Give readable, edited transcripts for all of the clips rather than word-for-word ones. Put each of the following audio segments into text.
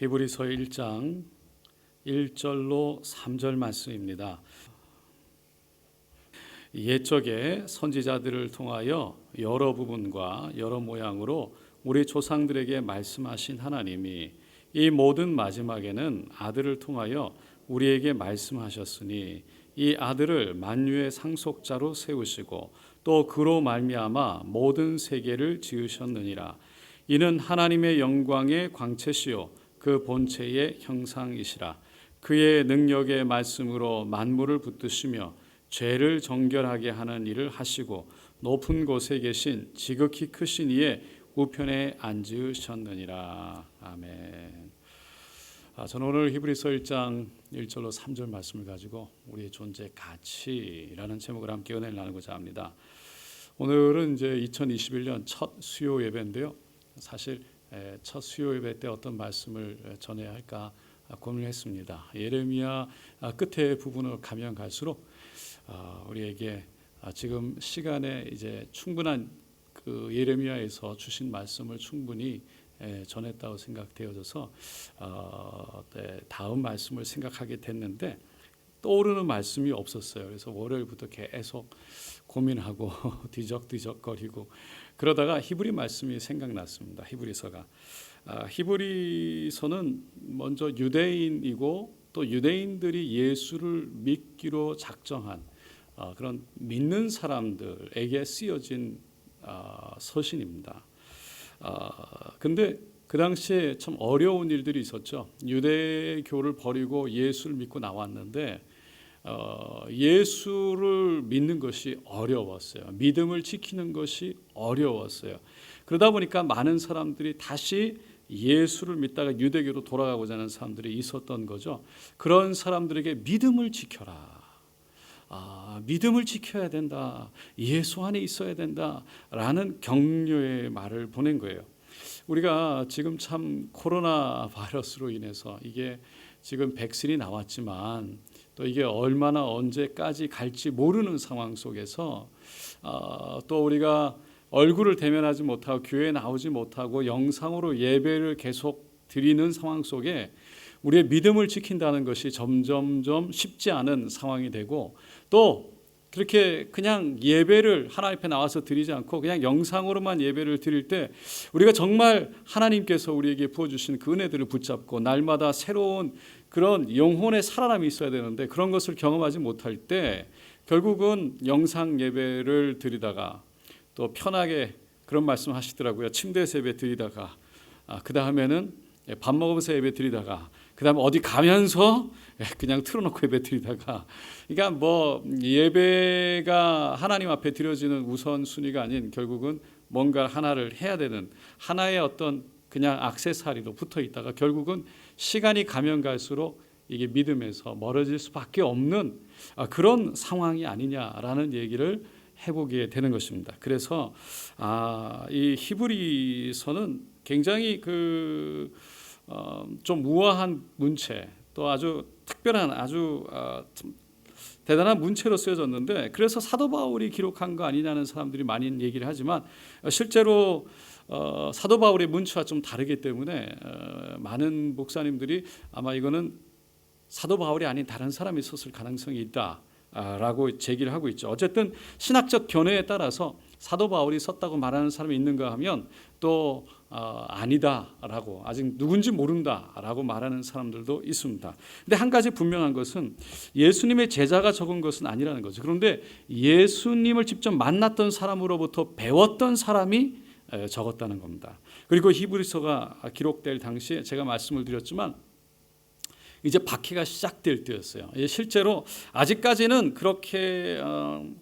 히브리서 1장 1절로 3절 말씀입니다. 옛적에 선지자들을 통하여 여러 부분과 여러 모양으로 우리 조상들에게 말씀하신 하나님이 이 모든 마지막에는 아들을 통하여 우리에게 말씀하셨으니 이 아들을 만유의 상속자로 세우시고 또 그로 말미암아 모든 세계를 지으셨느니라. 이는 하나님의 영광의 광채시요 그 본체의 형상이시라. 그의 능력의 말씀으로 만물을 붙드시며 죄를 정결하게 하는 일을 하시고 높은 곳에 계신 지극히 크신 이의 우편에 앉으셨느니라. 아멘. 저는 오늘 히브리서 1장 1절로 3절 말씀을 가지고 우리의 존재 가치라는 제목을 함께 은혜를 나누고자 합니다. 오늘은 이제 2021년 첫 수요 예배인데요. 사실 첫 수요 예배 때 어떤 말씀을 전해야 할까 고민했습니다. 예레미야 끝에 부분을 가면 갈수록 우리에게 지금 시간에 이제 충분한 그 예레미야에서 주신 말씀을 충분히 전했다고 생각되어져서 다음 말씀을 생각하게 됐는데 떠오르는 말씀이 없었어요. 그래서 월요일부터 계속 고민하고 뒤적뒤적거리고 그러다가 히브리 말씀이 생각났습니다. 히브리서가 히브리서는 먼저 유대인이고 또 유대인들이 예수를 믿기로 작정한 그런 믿는 사람들에게 쓰여진 서신입니다. 근데 그 당시에 참 어려운 일들이 있었죠. 유대교를 버리고 예수를 믿고 나왔는데 예수를 믿는 것이 어려웠어요. 믿음을 지키는 것이 어려웠어요. 그러다 보니까 많은 사람들이 다시 예수를 믿다가 유대교로 돌아가고자 하는 사람들이 있었던 거죠. 그런 사람들에게 믿음을 지켜라. 믿음을 지켜야 된다. 예수 안에 있어야 된다라는 격려의 말을 보낸 거예요. 우리가 지금 참 코로나 바이러스로 인해서 이게 지금 백신이 나왔지만 또 이게 얼마나 언제까지 갈지 모르는 상황 속에서 또 우리가 얼굴을 대면하지 못하고 교회에 나오지 못하고 영상으로 예배를 계속 드리는 상황 속에 우리의 믿음을 지킨다는 것이 점점점 쉽지 않은 상황이 되고 또 그렇게 그냥 예배를 하나님 앞에 나와서 드리지 않고 그냥 영상으로만 예배를 드릴 때 우리가 정말 하나님께서 우리에게 부어주신 그 은혜들을 붙잡고 날마다 새로운 그런 영혼의 살아남이 있어야 되는데 그런 것을 경험하지 못할 때 결국은 영상 예배를 드리다가 또 편하게 그런 말씀 하시더라고요. 침대에서 예배 드리다가 그 다음에는 밥 먹으면서 예배 드리다가 그 다음에 어디 가면서 그냥 틀어놓고 예배 드리다가 그러니까 뭐 예배가 하나님 앞에 드려지는 우선순위가 아닌 결국은 뭔가 하나를 해야 되는 하나의 어떤 그냥 액세서리로 붙어 있다가 결국은 시간이 가면 갈수록 이게 믿음에서 멀어질 수밖에 없는 그런 상황이 아니냐라는 얘기를 해보게 되는 것입니다. 그래서 이 히브리서는 굉장히 좀 우아한 문체 또 아주 특별한 아주 대단한 문체로 쓰여졌는데 그래서 사도 바울이 기록한 거 아니냐는 사람들이 많이 얘기를 하지만 실제로 사도 바울의 문체와 좀 다르기 때문에 많은 목사님들이 아마 이거는 사도 바울이 아닌 다른 사람이 썼을 가능성이 있다 라고 제기를 하고 있죠. 어쨌든 신학적 견해에 따라서 사도 바울이 썼다고 말하는 사람이 있는가 하면 또 아니다라고 아직 누군지 모른다라고 말하는 사람들도 있습니다. 근데 한 가지 분명한 것은 예수님의 제자가 적은 것은 아니라는 거죠. 그런데 예수님을 직접 만났던 사람으로부터 배웠던 사람이 적었다는 겁니다. 그리고 히브리서가 기록될 당시에 제가 말씀을 드렸지만 이제 박해가 시작될 때였어요. 실제로 아직까지는 그렇게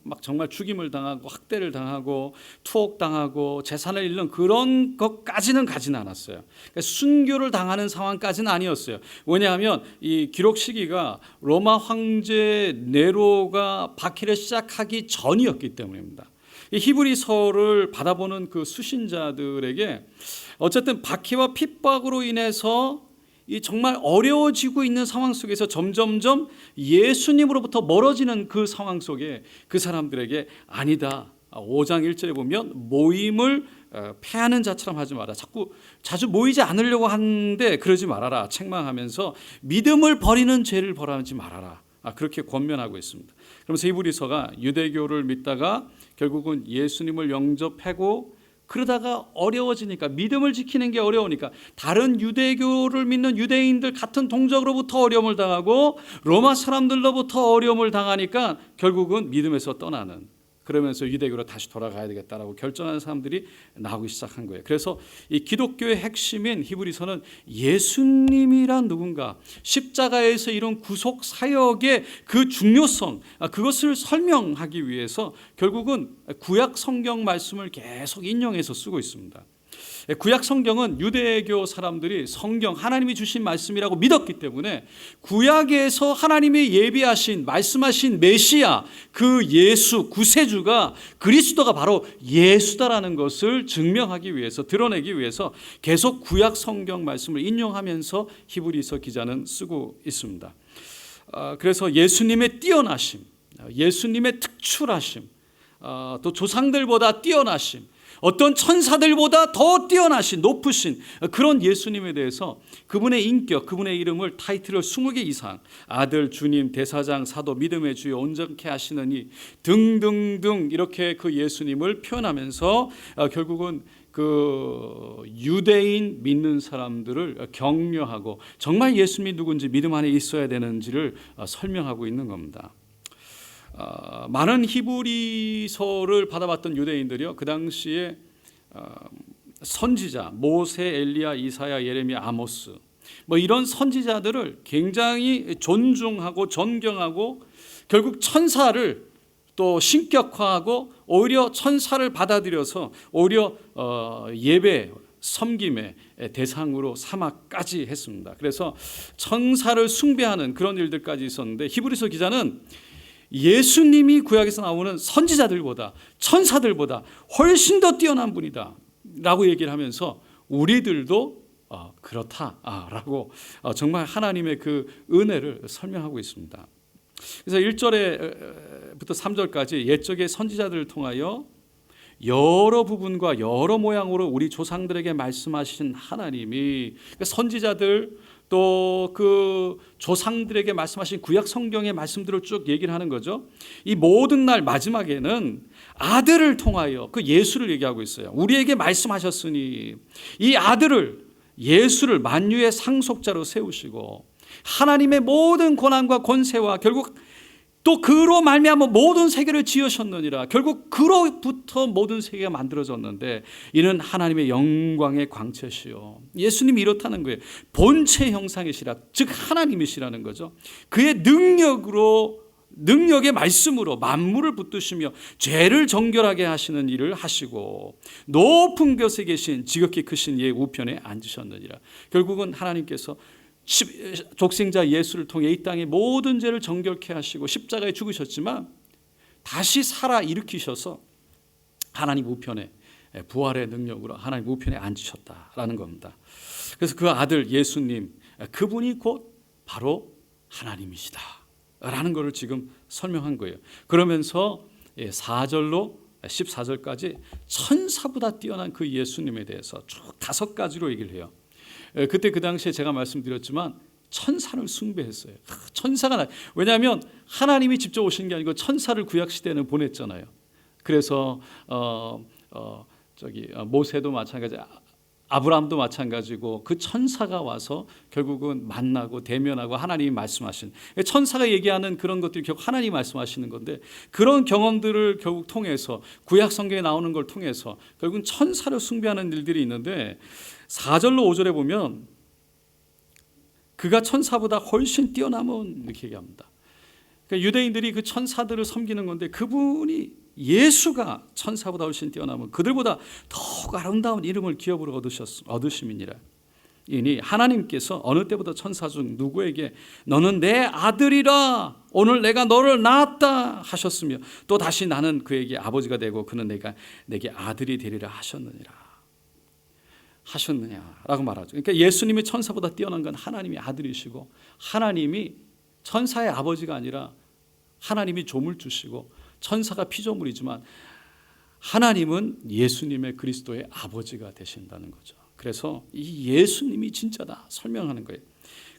막 정말 죽임을 당하고 학대를 당하고 투옥당하고 재산을 잃는 그런 것까지는 가지는 않았어요. 그러니까 순교를 당하는 상황까지는 아니었어요. 왜냐하면 이 기록 시기가 로마 황제 네로가 박해를 시작하기 전이었기 때문입니다. 이 히브리서를 받아보는 그 수신자들에게 어쨌든 박해와 핍박으로 인해서 이 정말 어려워지고 있는 상황 속에서 점점점 예수님으로부터 멀어지는 그 상황 속에 그 사람들에게 아니다. 5장 1절에 보면 모임을 패하는 자처럼 하지 마라. 자꾸 자주 모이지 않으려고 하는데 그러지 말아라. 책망하면서 믿음을 버리는 죄를 벌하지 말아라. 그렇게 권면하고 있습니다. 그러면서 히브리서가 유대교를 믿다가 결국은 예수님을 영접하고 그러다가 어려워지니까, 믿음을 지키는 게 어려우니까 다른 유대교를 믿는 유대인들 같은 동족으로부터 어려움을 당하고 로마 사람들로부터 어려움을 당하니까 결국은 믿음에서 떠나는, 그러면서 유대교로 다시 돌아가야 되겠다라고 결정하는 사람들이 나오기 시작한 거예요. 그래서 이 기독교의 핵심인 히브리서는 예수님이란 누군가, 십자가에서 이룬 구속 사역의 그 중요성, 그것을 설명하기 위해서 결국은 구약 성경 말씀을 계속 인용해서 쓰고 있습니다. 구약 성경은 유대교 사람들이 성경, 하나님이 주신 말씀이라고 믿었기 때문에 구약에서 하나님이 예비하신, 말씀하신 메시아, 그 예수, 구세주가, 그리스도가 바로 예수다라는 것을 증명하기 위해서, 드러내기 위해서 계속 구약 성경 말씀을 인용하면서 히브리서 기자는 쓰고 있습니다. 그래서 예수님의 뛰어나심, 예수님의 특출하심, 또 조상들보다 뛰어나심, 어떤 천사들보다 더 뛰어나신, 높으신 그런 예수님에 대해서 그분의 인격, 그분의 이름을, 타이틀을 20개 이상, 아들, 주님, 대사장, 사도, 믿음의 주여, 온전케 하시는 이 등등등 이렇게 그 예수님을 표현하면서 결국은 그 유대인 믿는 사람들을 격려하고 정말 예수님이 누군지, 믿음 안에 있어야 되는지를 설명하고 있는 겁니다. 많은 히브리서를 받아봤던 유대인들이요, 그 당시에 선지자 모세, 엘리야, 이사야, 예레미야, 아모스 이런 선지자들을 굉장히 존중하고 존경하고 결국 천사를 또 신격화하고 오히려 천사를 받아들여서 오히려 예배, 섬김의 대상으로 삼아까지 했습니다. 그래서 천사를 숭배하는 그런 일들까지 있었는데 히브리서 기자는 예수님이 구약에서 나오는 선지자들보다, 천사들보다 훨씬 더 뛰어난 분이다 라고 얘기를 하면서 우리들도 그렇다라고 정말 하나님의 그 은혜를 설명하고 있습니다. 그래서 1절부터 3절까지 옛적의 선지자들을 통하여 여러 부분과 여러 모양으로 우리 조상들에게 말씀하신 하나님이, 선지자들 또 그 조상들에게 말씀하신 구약 성경의 말씀들을 쭉 얘기를 하는 거죠. 이 모든 날 마지막에는 아들을 통하여 그 예수를 얘기하고 있어요. 우리에게 말씀하셨으니 이 아들을, 예수를 만유의 상속자로 세우시고 하나님의 모든 권한과 권세와 결국 또 그로 말미암아 모든 세계를 지으셨느니라. 결국 그로부터 모든 세계가 만들어졌는데 이는 하나님의 영광의 광채시요. 예수님이 이렇다는 거예요. 본체 형상이시라, 즉 하나님이시라는 거죠. 그의 능력의 말씀으로 만물을 붙드시며 죄를 정결하게 하시는 일을 하시고 높은 곳에 계신 지극히 크신 이의 우편에 앉으셨느니라. 결국은 하나님께서 독생자 예수를 통해 이 땅의 모든 죄를 정결케 하시고 십자가에 죽으셨지만 다시 살아 일으키셔서 하나님 우편에, 부활의 능력으로 하나님 우편에 앉으셨다라는 겁니다. 그래서 그 아들 예수님, 그분이 곧 바로 하나님이시다 라는 것을 지금 설명한 거예요. 그러면서 4절로 14절까지 천사보다 뛰어난 그 예수님에 대해서 쭉 5가지로 얘기를 해요. 그때 그 당시에 제가 말씀드렸지만 천사를 숭배했어요. 천사가, 왜냐하면 하나님이 직접 오신 게 아니고 천사를 구약 시대에는 보냈잖아요. 그래서 모세도 마찬가지, 아브라함도 마찬가지고 그 천사가 와서 결국은 만나고 대면하고 하나님이 말씀하신, 천사가 얘기하는 그런 것들이 결국 하나님이 말씀하시는 건데, 그런 경험들을 결국 통해서 구약 성경에 나오는 걸 통해서 결국은 천사를 숭배하는 일들이 있는데 4절로 5절에 보면 그가 천사보다 훨씬 뛰어남은 이렇게 얘기합니다. 그러니까 유대인들이 그 천사들을 섬기는 건데 그분이, 예수가 천사보다 훨씬 뛰어남은, 그들보다 더욱 아름다운 이름을 기업으로 얻으심이니라. 이니 하나님께서 어느 때보다 천사 중 누구에게 너는 내 아들이라, 오늘 내가 너를 낳았다 하셨으며 또 다시 나는 그에게 아버지가 되고 그는 내게 아들이 되리라 하셨느냐라고 말하죠. 그러니까 예수님이 천사보다 뛰어난 건 하나님이 아들이시고, 하나님이 천사의 아버지가 아니라 하나님이 조물 주시고, 천사가 피조물이지만 하나님은 예수님의 그리스도의 아버지가 되신다는 거죠. 그래서 이 예수님이 진짜다 설명하는 거예요.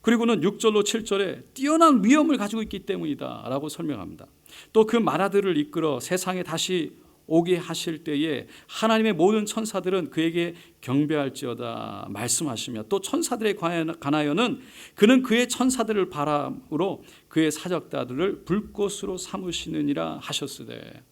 그리고는 6절로 7절에 뛰어난 위엄을 가지고 있기 때문이다 라고 설명합니다. 또 그 만화들을 이끌어 세상에 다시 오게 하실 때에 하나님의 모든 천사들은 그에게 경배할지어다 말씀하시며, 또 천사들에 관하여는 그는 그의 천사들을 바람으로 그의 사적자들을 불꽃으로 삼으시느니라 하셨으되.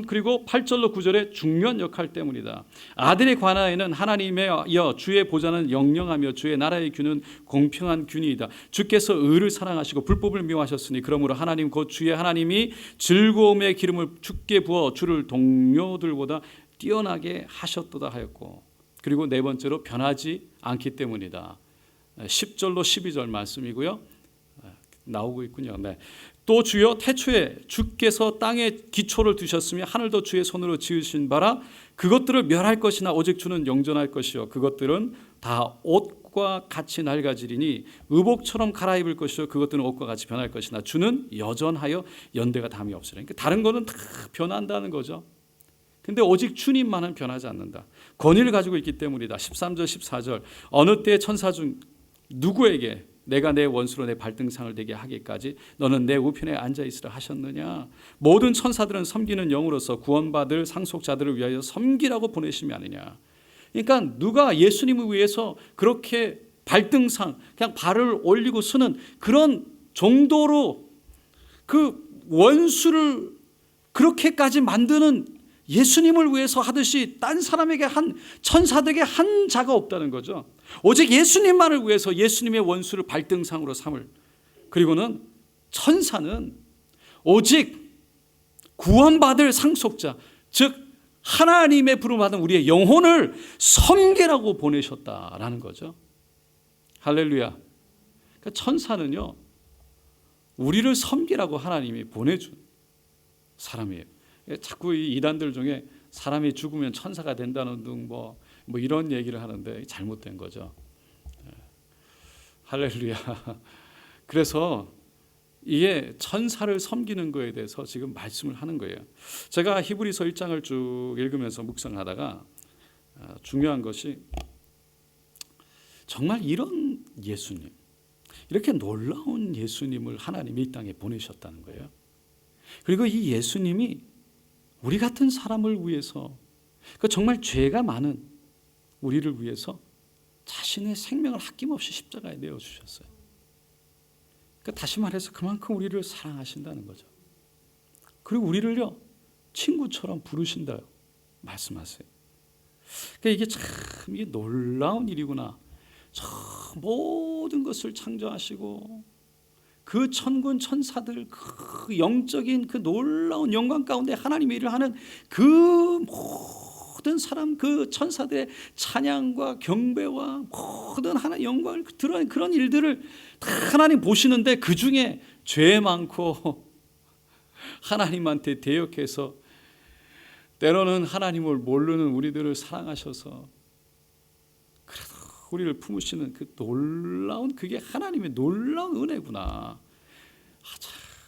그리고 8절로 9절에 중요한 역할 때문이다. 아들에 관하여는 하나님의 주의 보좌는 영영하며 주의 나라의 균은 공평한 균이다. 주께서 의를 사랑하시고 불법을 미워하셨으니 그러므로 하나님 곧 주의 하나님이 즐거움의 기름을 주께 부어 주를 동료들보다 뛰어나게 하셨도다 하였고, 그리고 네 번째로 변하지 않기 때문이다. 10절로 12절 말씀이고요. 나오고 있군요. 네. 또 주여 태초에 주께서 땅에 기초를 두셨으며 하늘도 주의 손으로 지으신 바라 그것들을 멸할 것이나 오직 주는 영존할 것이요 그것들은 다 옷과 같이 낡아지리니 의복처럼 갈아입을 것이요 그것들은 옷과 같이 변할 것이나 주는 여전하여 연대가 담이 없으리니. 그러니까 다른 거는 다 변한다는 거죠. 근데 오직 주님만은 변하지 않는다. 권위를 가지고 있기 때문이다. 13절 14절 어느 때 천사 중 누구에게 내가 내 원수로 내 발등상을 되게 하기까지 너는 내 우편에 앉아있으라 하셨느냐. 모든 천사들은 섬기는 영으로서 구원받을 상속자들을 위하여 섬기라고 보내심이 아니냐. 그러니까 누가 예수님을 위해서 그렇게 발등상 그냥 발을 올리고 서는 그런 정도로 그 원수를 그렇게까지 만드는 예수님을 위해서 하듯이 딴 사람에게 한 천사들에게 한 자가 없다는 거죠. 오직 예수님만을 위해서 예수님의 원수를 발등상으로 삼을. 그리고는 천사는 오직 구원받을 상속자, 즉 하나님의 부름받은 우리의 영혼을 섬기라고 보내셨다라는 거죠. 할렐루야. 그러니까 천사는요, 우리를 섬기라고 하나님이 보내준 사람이에요. 자꾸 이 이단들 중에 사람이 죽으면 천사가 된다는 등 뭐 이런 얘기를 하는데 잘못된 거죠. 할렐루야. 그래서 이게 천사를 섬기는 거에 대해서 지금 말씀을 하는 거예요. 제가 히브리서 1장을 쭉 읽으면서 묵상하다가 중요한 것이 정말 이런 예수님, 이렇게 놀라운 예수님을 하나님이 이 땅에 보내셨다는 거예요. 그리고 이 예수님이 우리 같은 사람을 위해서, 정말 죄가 많은 우리를 위해서 자신의 생명을 아낌없이 십자가에 내어주셨어요. 다시 말해서 그만큼 우리를 사랑하신다는 거죠. 그리고 우리를요 친구처럼 부르신다 말씀하세요. 이게 참 이게 놀라운 일이구나. 저 모든 것을 창조하시고 그 천군 천사들 그 영적인 그 놀라운 영광 가운데 하나님의 일을 하는 그 모든 사람, 그 천사들의 찬양과 경배와 모든 하나님의 영광을 드러낸 그런 일들을 다 하나님 보시는데, 그 중에 죄 많고 하나님한테 대역해서 때로는 하나님을 모르는 우리들을 사랑하셔서 그래도 우리를 품으시는 그 놀라운, 그게 하나님의 놀라운 은혜구나.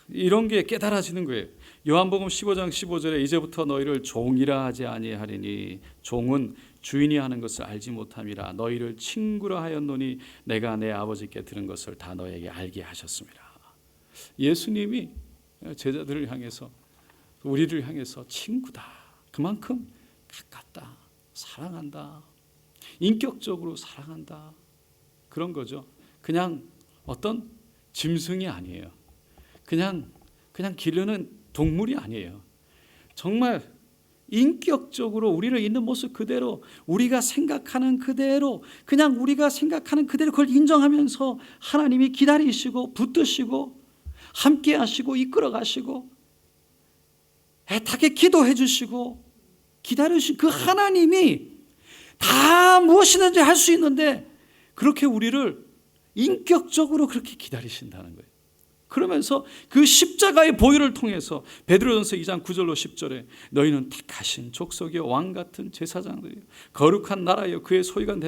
이런 게 깨달아지는 거예요. 요한복음 15장 15절에 이제부터 너희를 종이라 하지 아니하리니 종은 주인이 하는 것을 알지 못함이라. 너희를 친구라 하였노니 내가 내 아버지께 들은 것을 다 너에게 알게 하셨습니다. 예수님이 제자들을 향해서, 우리를 향해서 친구다, 그만큼 가깝다, 사랑한다, 인격적으로 사랑한다, 그런 거죠. 그냥 어떤 짐승이 아니에요. 그냥 기르는 동물이 아니에요. 정말 인격적으로 우리를 있는 모습 그대로, 우리가 생각하는 그대로, 그냥 우리가 생각하는 그대로 그걸 인정하면서 하나님이 기다리시고 붙드시고 함께 하시고 이끌어 가시고 애타게 기도해 주시고 기다리신 그 하나님이 다 무엇이든지 할 수 있는데 그렇게 우리를 인격적으로 그렇게 기다리신다는 거예요. 그러면서 그 십자가의 보혈을 통해서 베드로전서 2장 9절로 10절에 너희는 택하신 족속의 왕같은 제사장들이요 거룩한 나라여 그의 소유관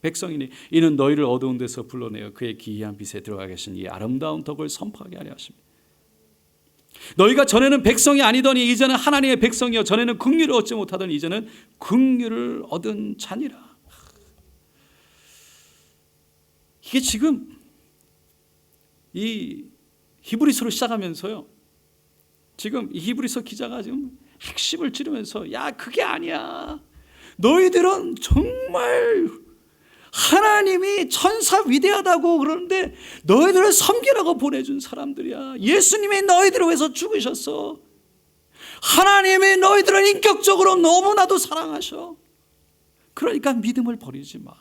백성이니 이는 너희를 어두운 데서 불러내어 그의 기이한 빛에 들어가 계신 이 아름다운 덕을 선포하게 하려 하십니다. 너희가 전에는 백성이 아니더니 이제는 하나님의 백성이요 전에는 긍휼을 얻지 못하더니 이제는 긍휼을 얻은 자니라. 이게 지금 이 히브리서로 시작하면서요, 지금 이 히브리서 기자가 지금 핵심을 찌르면서 야 그게 아니야, 너희들은 정말 하나님이 천사 위대하다고 그러는데 너희들을 섬기라고 보내준 사람들이야. 예수님이 너희들을 위해서 죽으셨어. 하나님이 너희들을 인격적으로 너무나도 사랑하셔. 그러니까 믿음을 버리지 마.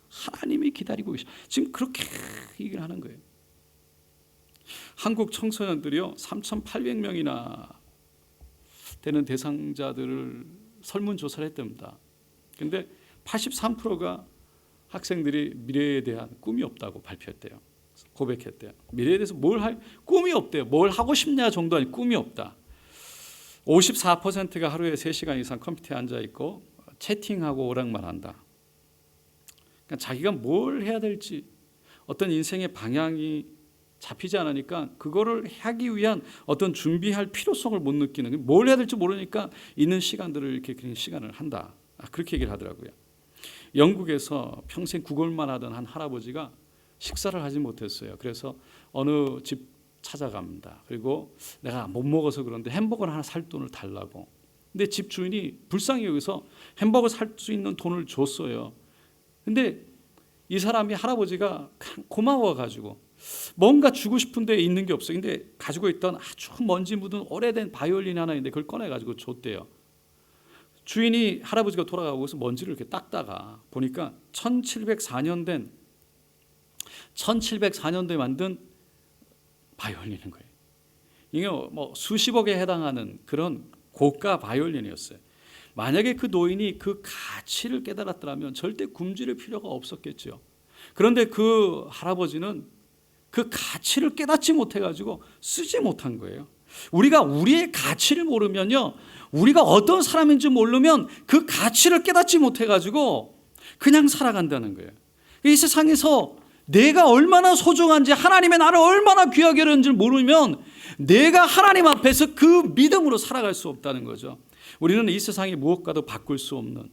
하나님이 기다리고 계셔. 지금 그렇게 얘기를 하는 거예요. 한국 청소년들이요 3,800명이나 되는 대상자들을 설문조사를 했답니다. 근데 83%가 학생들이 미래에 대한 꿈이 없다고 발표했대요. 고백했대요. 미래에 대해서 뭘 할 꿈이 없대요. 뭘 하고 싶냐 정도 아니 꿈이 없다. 54%가 하루에 3시간 이상 컴퓨터에 앉아 있고 채팅하고 오락만 한다. 그러니까 자기가 뭘 해야 될지 어떤 인생의 방향이 잡히지 않으니까 그거를 하기 위한 어떤 준비할 필요성을 못 느끼는, 뭘 해야 될지 모르니까 있는 시간들을 이렇게 그냥 시간을 한다. 그렇게 얘기를 하더라고요. 영국에서 평생 구걸만 하던 한 할아버지가 식사를 하지 못했어요. 그래서 어느 집 찾아갑니다. 그리고 내가 못 먹어서 그런데 햄버거를 하나 살 돈을 달라고. 근데 집 주인이 불쌍히 여기서 햄버거 살 수 있는 돈을 줬어요. 근데 이 사람이 할아버지가 고마워가지고 뭔가 주고 싶은 데 있는 게 없어요. 근데 가지고 있던 아주 먼지 묻은 오래된 바이올린 하나 있는데 그걸 꺼내가지고 줬대요. 주인이 할아버지가 돌아가고서 먼지를 이렇게 닦다가 보니까 1704년도에 만든 바이올린인 거예요. 이게 뭐 수십억에 해당하는 그런 고가 바이올린이었어요. 만약에 그 노인이 그 가치를 깨달았더라면 절대 굶주릴 필요가 없었겠죠. 그런데 그 할아버지는 그 가치를 깨닫지 못해가지고 쓰지 못한 거예요. 우리가 우리의 가치를 모르면요, 우리가 어떤 사람인지 모르면 그 가치를 깨닫지 못해가지고 그냥 살아간다는 거예요. 이 세상에서 내가 얼마나 소중한지, 하나님의 나를 얼마나 귀하게 여기는지 모르면 내가 하나님 앞에서 그 믿음으로 살아갈 수 없다는 거죠. 우리는 이 세상이 무엇과도 바꿀 수 없는,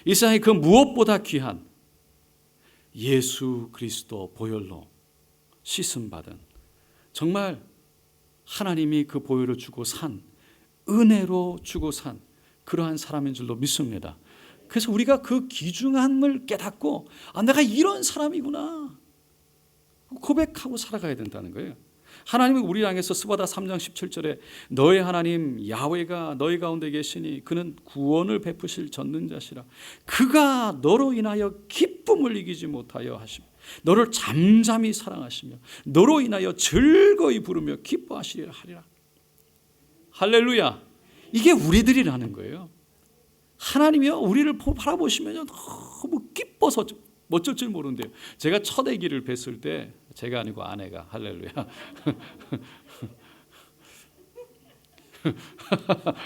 이 세상이 그 무엇보다 귀한 예수 그리스도 보혈로 씻음받은, 정말 하나님이 그 보혈을 주고 산, 은혜로 주고 산 그러한 사람인 줄로 믿습니다. 그래서 우리가 그 귀중함을 깨닫고 내가 이런 사람이구나 고백하고 살아가야 된다는 거예요. 하나님이 우리를 향해서 스바다 3장 17절에 너의 하나님 야훼가 너희 가운데 계시니 그는 구원을 베푸실 전능자시라. 그가 너로 인하여 기쁨을 이기지 못하여 하시며 너를 잠잠히 사랑하시며 너로 인하여 즐거이 부르며 기뻐하시리라 하리라. 할렐루야. 이게 우리들이라는 거예요. 하나님이요 우리를 바라보시면 너무 기뻐서 어쩔 줄 모르는데요. 제가 첫 아기를 뵀을 때, 제가 아니고 아내가, 할렐루야.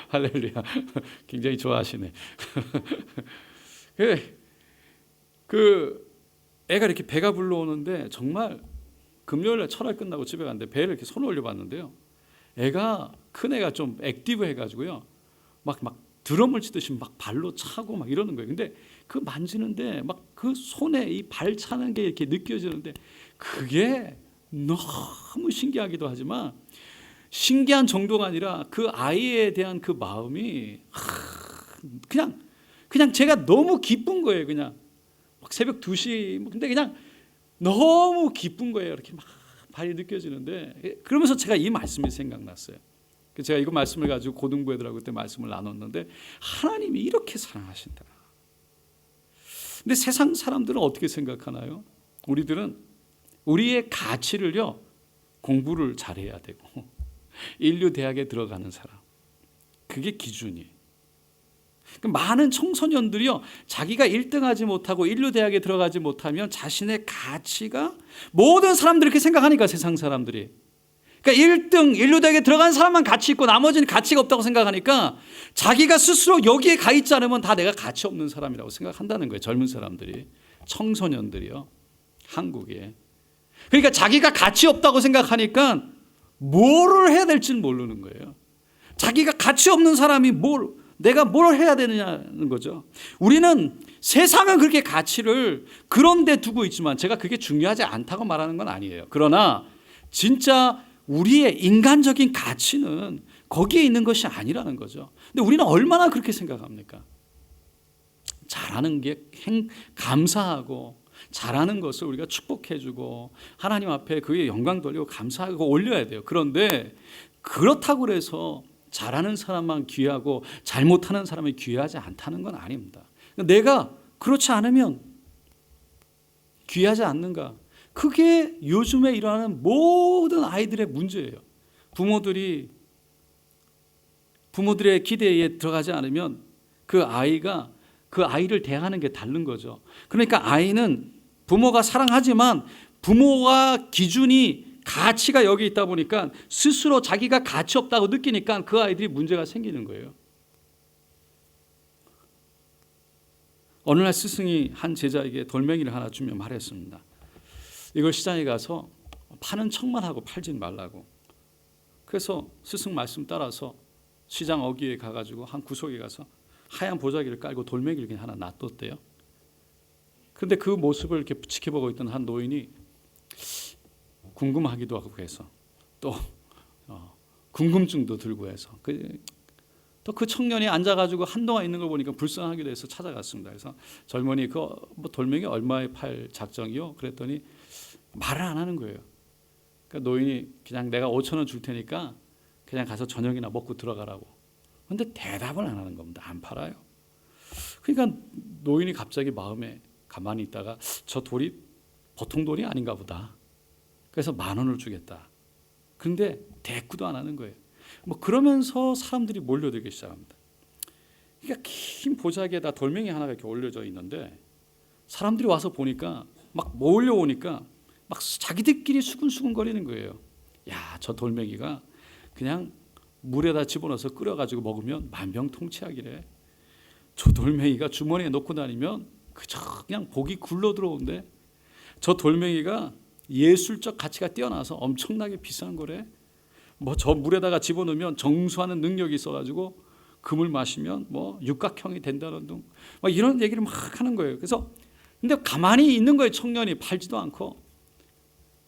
할렐루야. 굉장히 좋아하시네. 그 애가 이렇게 배가 불러오는데 정말 금요일에 철학 끝나고 집에 갔는데 배를 이렇게 손을 올려봤는데요. 애가 큰 애가 좀 액티브해가지고요. 막 드럼을 치듯이 막 발로 차고 막 이러는 거예요. 근데 그 만지는데 막 그 손에 이 발 차는 게 이렇게 느껴지는데 그게 너무 신기하기도 하지만 신기한 정도가 아니라 그 아이에 대한 그 마음이 그냥 제가 너무 기쁜 거예요. 그냥 막 새벽 2시 근데 그냥 너무 기쁜 거예요. 이렇게 막 발이 느껴지는데 그러면서 제가 이 말씀이 생각났어요. 제가 이거 말씀을 가지고 고등부 애들하고 그때 말씀을 나눴는데 하나님이 이렇게 사랑하신다. 근데 세상 사람들은 어떻게 생각하나요? 우리들은 우리의 가치를요 공부를 잘해야 되고 인류 대학에 들어가는 사람, 그게 기준이에요. 많은 청소년들이요 자기가 1등하지 못하고 인류 대학에 들어가지 못하면 자신의 가치가, 모든 사람들이 그렇게 생각하니까 세상 사람들이, 그러니까 1등 인류 대학에 들어간 사람만 가치 있고 나머지는 가치가 없다고 생각하니까 자기가 스스로 여기에 가 있지 않으면 다 내가 가치 없는 사람이라고 생각한다는 거예요. 젊은 사람들이, 청소년들이요 한국에. 그러니까 자기가 가치 없다고 생각하니까 뭐를 해야 될지는 모르는 거예요. 자기가 가치 없는 사람이 내가 뭘 해야 되느냐는 거죠. 우리는 세상은 그렇게 가치를 그런 데 두고 있지만 제가 그게 중요하지 않다고 말하는 건 아니에요. 그러나 진짜 우리의 인간적인 가치는 거기에 있는 것이 아니라는 거죠. 근데 우리는 얼마나 그렇게 생각합니까? 잘하는 게 감사하고 잘하는 것을 우리가 축복해주고 하나님 앞에 그의 영광 돌리고 감사하고 올려야 돼요. 그런데 그렇다고 해서 잘하는 사람만 귀하고 잘못하는 사람이 귀하지 않다는 건 아닙니다. 내가 그렇지 않으면 귀하지 않는가? 그게 요즘에 일어나는 모든 아이들의 문제예요. 부모들의 기대에 들어가지 않으면 그 아이를 대하는 게 다른 거죠. 그러니까 아이는 부모가 사랑하지만 부모와 기준이 가치가 여기 있다 보니까 스스로 자기가 가치 없다고 느끼니까 그 아이들이 문제가 생기는 거예요. 어느 날 스승이 한 제자에게 돌멩이를 하나 주며 말했습니다. 이걸 시장에 가서 파는 척만 하고 팔진 말라고. 그래서 스승 말씀 따라서 시장 어귀에 가가지고 한 구석에 가서 하얀 보자기를 깔고 돌멩이를 그냥 하나 놔뒀대요. 그런데 그 모습을 이렇게 지켜보고 있던 한 노인이 궁금하기도 하고 해서 또 궁금증도 들고 해서 또 그 청년이 앉아가지고 한동안 있는 걸 보니까 불쌍하기도 해서 찾아갔습니다. 그래서 젊은이 뭐 돌멩이 얼마에 팔 작정이요? 그랬더니 말을 안 하는 거예요. 그러니까 노인이 그냥 내가 5,000원 줄 테니까 그냥 가서 저녁이나 먹고 들어가라고. 그런데 대답을 안 하는 겁니다. 안 팔아요. 그러니까 노인이 갑자기 마음에 가만히 있다가 저 돌이 보통 돌이 아닌가 보다. 그래서 10,000원을 주겠다. 그런데 대꾸도 안 하는 거예요. 뭐 그러면서 사람들이 몰려들기 시작합니다. 그러니까 긴 보자기에다 돌멩이 하나가 이렇게 올려져 있는데 사람들이 와서 보니까 막 몰려오니까 막 자기들끼리 수근수근 거리는 거예요. 야, 저 돌멩이가 그냥 물에다 집어넣어서 끓여가지고 먹으면 만병통치약이래. 저 돌멩이가 주머니에 넣고 다니면 그냥 복이 굴러 들어오는데 저 돌멩이가 예술적 가치가 뛰어나서 엄청나게 비싼 거래. 뭐 저 물에다가 집어넣으면 정수하는 능력이 있어가지고 금을 마시면 뭐 육각형이 된다는 등 막 이런 얘기를 막 하는 거예요. 그래서 근데 가만히 있는 거예요. 청년이 팔지도 않고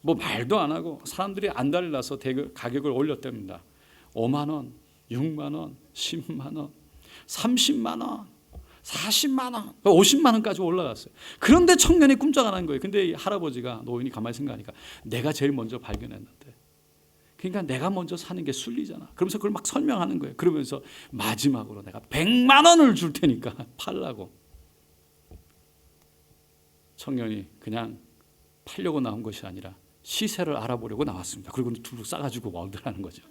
뭐 말도 안 하고 사람들이 안달을 나서 가격을 올렸답니다. 5만 원, 6만 원, 10만 원, 30만 원, 40만 원, 50만 원까지 올라갔어요. 그런데 청년이 꿈쩍 안 한 거예요. 근데 할아버지가 노인이 가만히 생각하니까 내가 제일 먼저 발견했는데 그러니까 내가 먼저 사는 게 순리잖아. 그러면서 그걸 막 설명하는 거예요. 그러면서 마지막으로 내가 100만 원을 줄 테니까 팔라고. 청년이 그냥 팔려고 나온 것이 아니라 시세를 알아보려고 나왔습니다. 그리고 두루 싸가지고 먹으라는 거죠.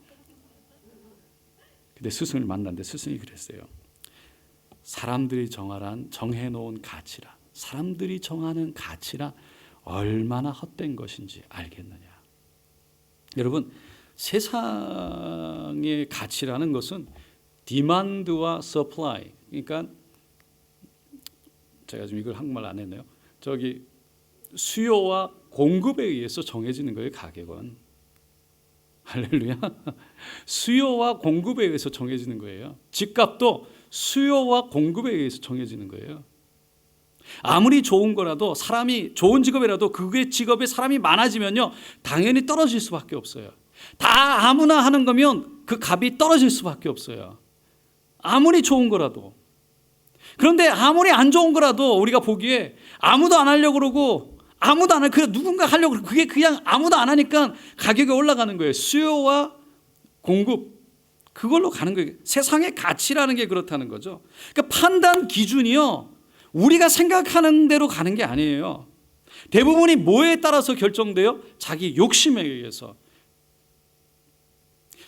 근데 스승을 만났는데 스승이 그랬어요. 사람들이 정해놓은 가치라, 사람들이 정하는 가치라 얼마나 헛된 것인지 알겠느냐. 여러분, 세상의 가치라는 것은 디만드와 서플라이, 그러니까 제가 지금 이걸 한국말 안 했네요. 저기 수요와 공급에 의해서 정해지는 거예요. 가격은. 할렐루야. 수요와 공급에 의해서 정해지는 거예요. 집값도 수요와 공급에 의해서 정해지는 거예요. 아무리 좋은 거라도 사람이 좋은 직업이라도 그게 직업에 사람이 많아지면요 당연히 떨어질 수밖에 없어요. 다 아무나 하는 거면 그 값이 떨어질 수밖에 없어요. 아무리 좋은 거라도. 그런데 아무리 안 좋은 거라도 우리가 보기에 아무도 안 하려고 그러고 아무도 안 해. 그 누군가 하려고 그러고 그게 그냥 아무도 안 하니까 가격이 올라가는 거예요. 수요와 공급 그걸로 가는 거예요. 세상의 가치라는 게 그렇다는 거죠. 그러니까 판단 기준이요 우리가 생각하는 대로 가는 게 아니에요. 대부분이 뭐에 따라서 결정돼요? 자기 욕심에 의해서.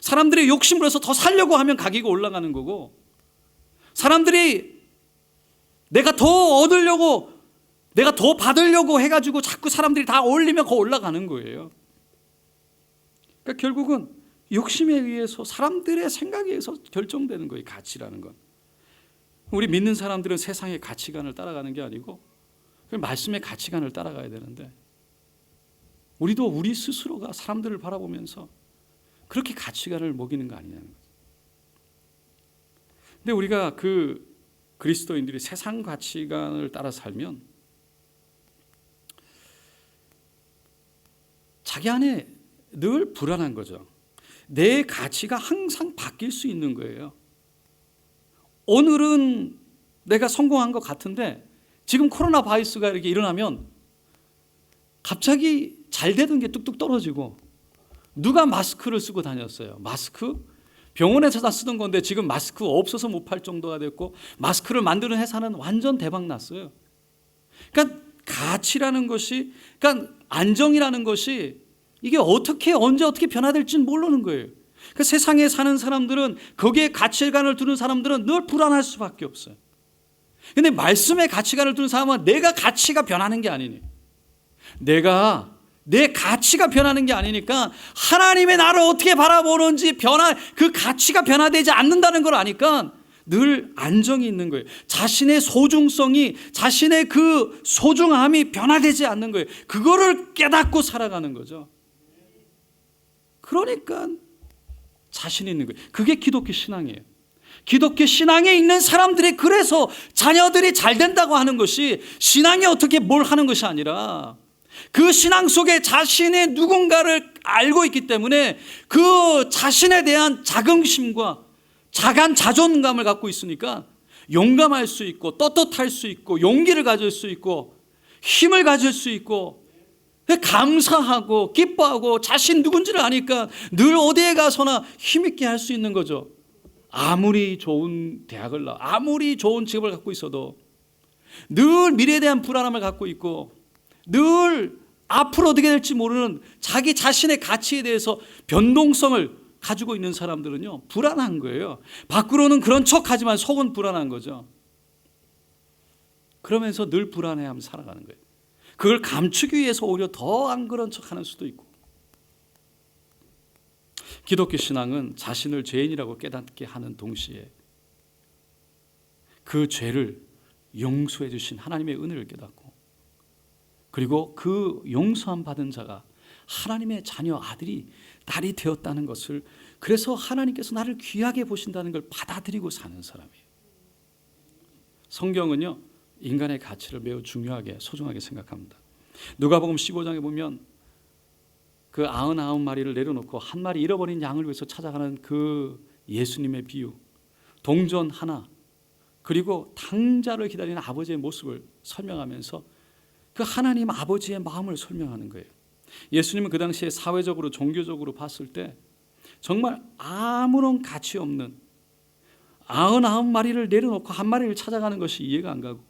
사람들이 욕심을 해서 더 살려고 하면 가격이 올라가는 거고 사람들이 내가 더 얻으려고 내가 더 받으려고 해가지고 자꾸 사람들이 다 올리면 더 올라가는 거예요. 그러니까 결국은 욕심에 의해서 사람들의 생각에 의해서 결정되는 거예요. 가치라는 건. 우리 믿는 사람들은 세상의 가치관을 따라가는 게 아니고 말씀의 가치관을 따라가야 되는데 우리도 우리 스스로가 사람들을 바라보면서 그렇게 가치관을 먹이는 거 아니냐는 거죠. 근데 우리가 그리스도인들이 세상 가치관을 따라 살면 자기 안에 늘 불안한 거죠. 내 가치가 항상 바뀔 수 있는 거예요. 오늘은 내가 성공한 것 같은데 지금 코로나 바이러스가 이렇게 일어나면 갑자기 잘 되던 게 뚝뚝 떨어지고, 누가 마스크를 쓰고 다녔어요? 마스크? 병원에서 다 쓰던 건데 지금 마스크 없어서 못 팔 정도가 됐고, 마스크를 만드는 회사는 완전 대박 났어요. 그러니까 가치라는 것이, 그러니까 안정이라는 것이 이게 어떻게 언제 어떻게 변화될지는 모르는 거예요. 그러니까 세상에 사는 사람들은, 거기에 가치관을 두는 사람들은 늘 불안할 수밖에 없어요. 근데 말씀에 가치관을 두는 사람은 내가 가치가 변하는 게 아니니, 내 가치가 변하는 게 아니니까 하나님의 나를 어떻게 바라보는지 그 가치가 변화되지 않는다는 걸 아니까 늘 안정이 있는 거예요. 자신의 소중성이, 자신의 그 소중함이 변화되지 않는 거예요. 그거를 깨닫고 살아가는 거죠. 그러니까 자신이 있는 거예요. 그게 기독교 신앙이에요. 기독교 신앙에 있는 사람들이 그래서 자녀들이 잘 된다고 하는 것이 신앙이 어떻게 뭘 하는 것이 아니라, 그 신앙 속에 자신의 누군가를 알고 있기 때문에 그 자신에 대한 자긍심과 자간 자존감을 갖고 있으니까 용감할 수 있고, 떳떳할 수 있고, 용기를 가질 수 있고, 힘을 가질 수 있고, 감사하고 기뻐하고 자신 누군지를 아니까 늘 어디에 가서나 힘있게 할 수 있는 거죠. 아무리 좋은 대학을 아무리 좋은 직업을 갖고 있어도 늘 미래에 대한 불안함을 갖고 있고, 늘 앞으로 어떻게 될지 모르는 자기 자신의 가치에 대해서 변동성을 가지고 있는 사람들은요, 불안한 거예요. 밖으로는 그런 척하지만 속은 불안한 거죠. 그러면서 늘 불안해하며 살아가는 거예요. 그걸 감추기 위해서 오히려 더 안 그런 척하는 수도 있고. 기독교 신앙은 자신을 죄인이라고 깨닫게 하는 동시에 그 죄를 용서해 주신 하나님의 은혜를 깨닫고, 그리고 그 용서함 받은 자가 하나님의 자녀, 아들이, 딸이 되었다는 것을, 그래서 하나님께서 나를 귀하게 보신다는 걸 받아들이고 사는 사람이에요. 성경은요, 인간의 가치를 매우 중요하게, 소중하게 생각합니다. 누가복음 15장에 보면 그 99마리를 내려놓고 한 마리 잃어버린 양을 위해서 찾아가는 그 예수님의 비유, 동전 하나, 그리고 탕자를 기다리는 아버지의 모습을 설명하면서 그 하나님 아버지의 마음을 설명하는 거예요. 예수님은 그 당시에 사회적으로, 종교적으로 봤을 때 정말 아무런 가치 없는 99마리를 내려놓고 한 마리를 찾아가는 것이 이해가 안 가고,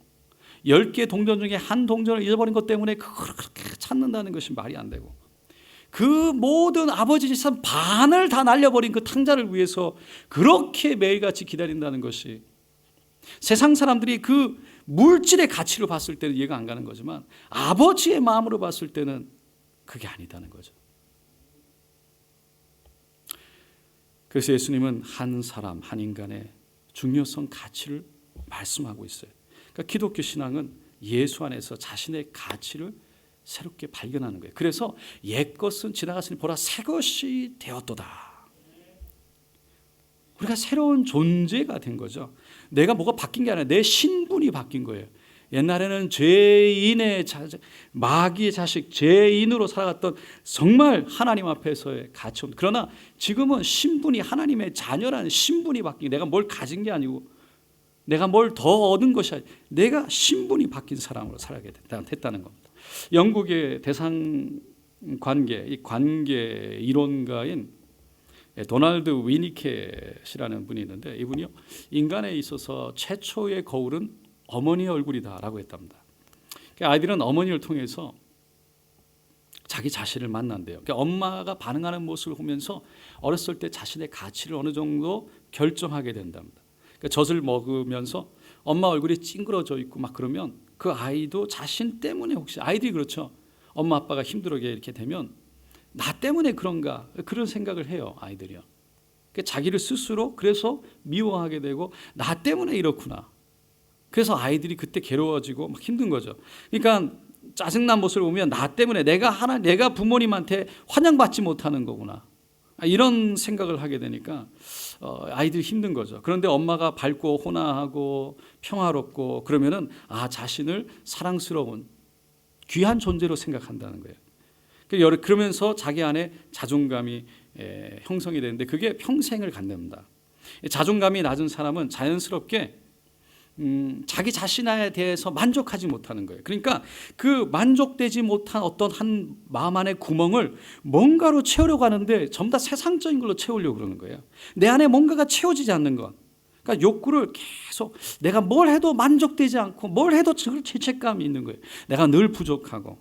10개 동전 중에 한 동전을 잃어버린 것 때문에 그걸 그렇게 찾는다는 것이 말이 안 되고, 그 모든 아버지 재산 반을 다 날려버린 그 탕자를 위해서 그렇게 매일같이 기다린다는 것이, 세상 사람들이 그 물질의 가치로 봤을 때는 이해가 안 가는 거지만 아버지의 마음으로 봤을 때는 그게 아니다는 거죠. 그래서 예수님은 한 사람, 한 인간의 중요성, 가치를 말씀하고 있어요. 그러니까 기독교 신앙은 예수 안에서 자신의 가치를 새롭게 발견하는 거예요. 그래서 옛것은 지나갔으니 보라 새 것이 되었도다. 우리가 새로운 존재가 된 거죠. 내가 뭐가 바뀐 게 아니라 내 신분이 바뀐 거예요. 옛날에는 죄인의 마귀의 자식, 죄인으로 살아갔던 정말 하나님 앞에서의 가치 없는, 그러나 지금은 신분이 하나님의 자녀라는 신분이 바뀐, 내가 뭘 가진 게 아니고 내가 뭘 더 얻은 것이 아니라 내가 신분이 바뀐 사람으로 살아가게 됐다는 겁니다. 영국의 대상 관계, 이 관계 이론가인 도널드 위니켓이라는 분이 있는데, 이분이요, 인간에 있어서 최초의 거울은 어머니의 얼굴이다라고 했답니다. 아이들은 어머니를 통해서 자기 자신을 만난대요. 엄마가 반응하는 모습을 보면서 어렸을 때 자신의 가치를 어느 정도 결정하게 된답니다. 젖을 먹으면서 엄마 얼굴이 찡그러져 있고 막 그러면 그 아이도 자신 때문에, 혹시 아이들이 그렇죠, 엄마 아빠가 힘들게 이렇게 되면 나 때문에 그런가, 그런 생각을 해요, 아이들이요. 자기를 스스로 그래서 미워하게 되고, 나 때문에 이렇구나. 그래서 아이들이 그때 괴로워지고 막 힘든 거죠. 그러니까 짜증난 모습을 보면 나 때문에, 내가 부모님한테 환영받지 못하는 거구나. 이런 생각을 하게 되니까 아이들이 힘든 거죠. 그런데 엄마가 밝고 호나하고 평화롭고 그러면은 자신을 사랑스러운 귀한 존재로 생각한다는 거예요. 그러면서 자기 안에 자존감이 형성이 되는데 그게 평생을 갖는다. 자존감이 낮은 사람은 자연스럽게 자기 자신에 대해서 만족하지 못하는 거예요. 그러니까 그 만족되지 못한 어떤 한 마음 안의 구멍을 뭔가로 채우려고 하는데 전부 다 세상적인 걸로 채우려고 그러는 거예요. 내 안에 뭔가가 채워지지 않는 것. 그러니까 욕구를 계속 내가 뭘 해도 만족되지 않고 뭘 해도 죄책감이 있는 거예요. 내가 늘 부족하고.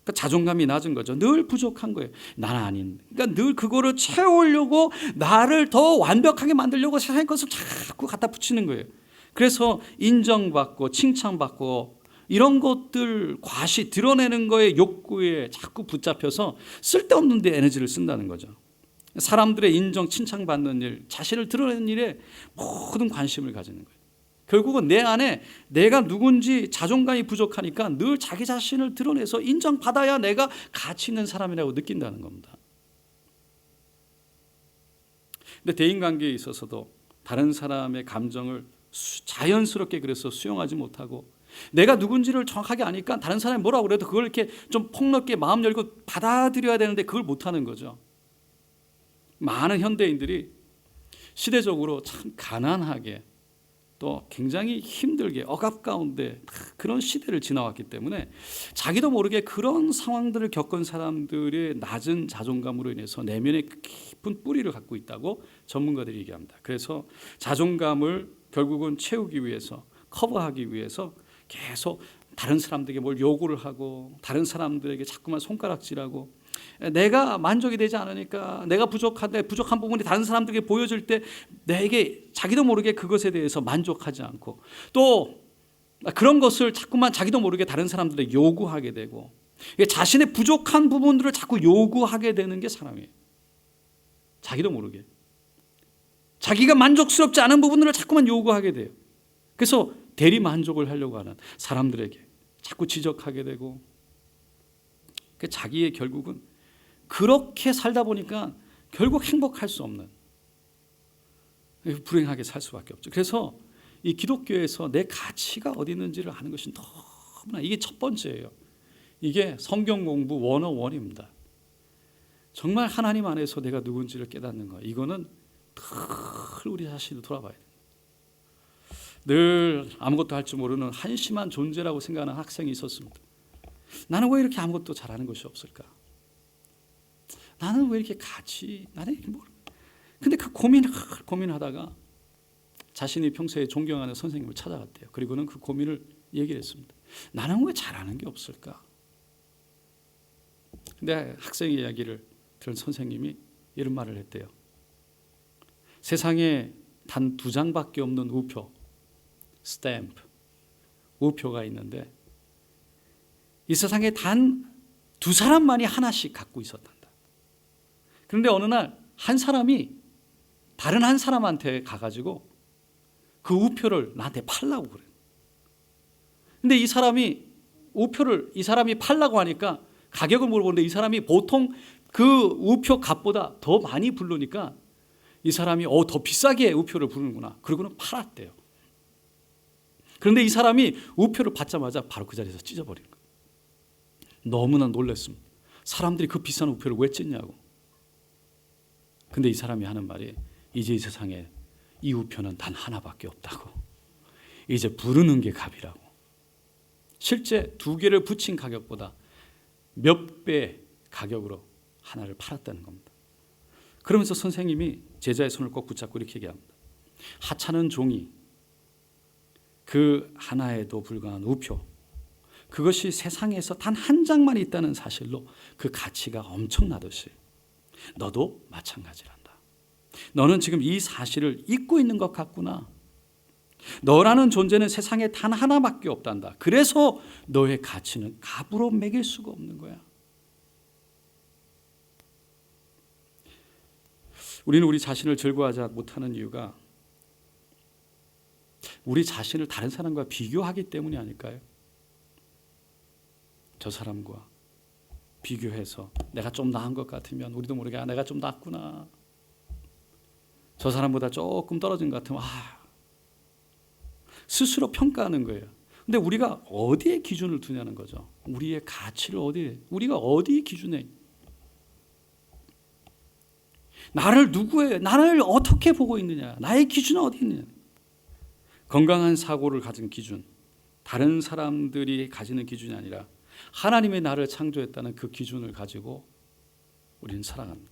그러니까 자존감이 낮은 거죠. 늘 부족한 거예요. 나는 아닌. 그러니까 늘 그거를 채우려고 나를 더 완벽하게 만들려고 세상의 것을 자꾸 갖다 붙이는 거예요. 그래서 인정받고 칭찬받고 이런 것들 과시 드러내는 거에 욕구에 자꾸 붙잡혀서 쓸데없는 데 에너지를 쓴다는 거죠. 사람들의 인정 칭찬받는 일, 자신을 드러내는 일에 모든 관심을 가지는 거예요. 결국은 내 안에 내가 누군지 자존감이 부족하니까 늘 자기 자신을 드러내서 인정받아야 내가 가치 있는 사람이라고 느낀다는 겁니다. 근데 대인관계에 있어서도 다른 사람의 감정을 자연스럽게 그래서 수용하지 못하고 내가 누군지를 정확하게 아니까 다른 사람이 뭐라고 그래도 그걸 이렇게 좀 폭넓게 마음 열고 받아들여야 되는데 그걸 못하는 거죠. 많은 현대인들이 시대적으로 참 가난하게 또 굉장히 힘들게 억압 가운데 그런 시대를 지나왔기 때문에 자기도 모르게 그런 상황들을 겪은 사람들의 낮은 자존감으로 인해서 내면에 깊은 뿌리를 갖고 있다고 전문가들이 얘기합니다. 그래서 자존감을 결국은 채우기 위해서 커버하기 위해서 계속 다른 사람들에게 뭘 요구를 하고 다른 사람들에게 자꾸만 손가락질하고 내가 만족이 되지 않으니까 내가 부족한데 부족한 부분이 다른 사람들에게 보여질 때 내게 자기도 모르게 그것에 대해서 만족하지 않고 또 그런 것을 자꾸만 자기도 모르게 다른 사람들에게 요구하게 되고 자신의 부족한 부분들을 자꾸 요구하게 되는 게 사람이에요. 자기도 모르게 자기가 만족스럽지 않은 부분들을 자꾸만 요구하게 돼요. 그래서 대리 만족을 하려고 하는 사람들에게 자꾸 지적하게 되고 자기의 결국은 그렇게 살다 보니까 결국 행복할 수 없는 불행하게 살 수밖에 없죠. 그래서 이 기독교에서 내 가치가 어디 있는지를 아는 것이 너무나 이게 첫 번째예요. 이게 성경 공부 101입니다. 정말 하나님 안에서 내가 누군지를 깨닫는 거 이거는 늘 우리 자신을 돌아봐야 돼요. 늘 아무것도 할 줄 모르는 한심한 존재라고 생각하는 학생이 있었습니다. 나는 왜 이렇게 아무것도 잘하는 것이 없을까? 나는 왜 이렇게 나는 이렇게 근데 그 고민하다가 자신이 평소에 존경하는 선생님을 찾아갔대요. 그리고는 그 고민을 얘기를 했습니다. 나는 왜 잘하는 게 없을까? 근데 학생의 이야기를 들은 선생님이 이런 말을 했대요. 세상에 단 2장밖에 없는 우표, 스탬프, 우표가 있는데 이 세상에 단 2사람만이 하나씩 갖고 있었단다. 그런데 어느 날 한 사람이 다른 한 사람한테 가가지고 그 우표를 나한테 팔라고 그래요. 근데 이 사람이 팔라고 하니까 가격을 물어보는데 이 사람이 보통 그 우표 값보다 더 많이 부르니까 이 사람이 더 비싸게 우표를 부르는구나. 그러고는 팔았대요. 그런데 이 사람이 우표를 받자마자 바로 그 자리에서 찢어버린 거예요. 너무나 놀랐습니다. 사람들이 그 비싼 우표를 왜 찢냐고. 근데 이 사람이 하는 말이 이제 이 세상에 이 우표는 단 하나밖에 없다고. 이제 부르는 게 값이라고. 실제 2개를 붙인 가격보다 몇 배 가격으로 하나를 팔았다는 겁니다. 그러면서 선생님이 제자의 손을 꼭 붙잡고 이렇게 얘기합니다. 하찮은 종이 그 하나에도 불과한 우표 그것이 세상에서 단 한 장만 있다는 사실로 그 가치가 엄청나듯이 너도 마찬가지란다. 너는 지금 이 사실을 잊고 있는 것 같구나. 너라는 존재는 세상에 단 하나밖에 없단다. 그래서 너의 가치는 값으로 매길 수가 없는 거야. 우리는 우리 자신을 즐거워하지 못하는 이유가 우리 자신을 다른 사람과 비교하기 때문이 아닐까요? 저 사람과 비교해서 내가 좀 나은 것 같으면 우리도 모르게 내가 좀 낫구나. 저 사람보다 조금 떨어진 것 같으면 스스로 평가하는 거예요. 근데 우리가 어디에 기준을 두냐는 거죠. 우리의 가치를 우리가 어디 기준에, 나를 어떻게 보고 있느냐, 나의 기준은 어디 있느냐. 건강한 사고를 가진 기준, 다른 사람들이 가지는 기준이 아니라 하나님의 나를 창조했다는 그 기준을 가지고 우리는 살아갑니다.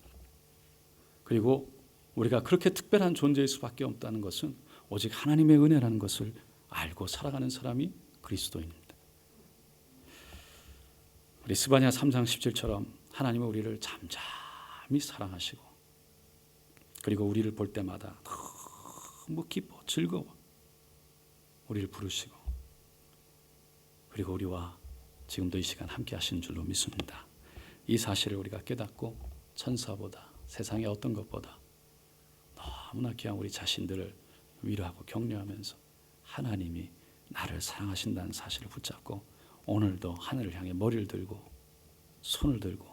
그리고 우리가 그렇게 특별한 존재일 수밖에 없다는 것은 오직 하나님의 은혜라는 것을 알고 살아가는 사람이 그리스도인입니다. 우리 스바냐 3장 17처럼 하나님은 우리를 잠잠히 사랑하시고, 그리고 우리를 볼 때마다 너무 기뻐 즐거워 우리를 부르시고, 그리고 우리와 지금도 이 시간 함께 하시는 줄로 믿습니다. 이 사실을 우리가 깨닫고 천사보다, 세상의 어떤 것보다 너무나 귀한 우리 자신들을 위로하고 격려하면서 하나님이 나를 사랑하신다는 사실을 붙잡고 오늘도 하늘을 향해 머리를 들고 손을 들고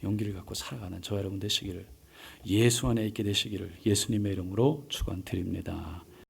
용기를 갖고 살아가는 저와 여러분 되시기를, 예수 안에 있게 되시기를 예수님의 이름으로 축원드립니다.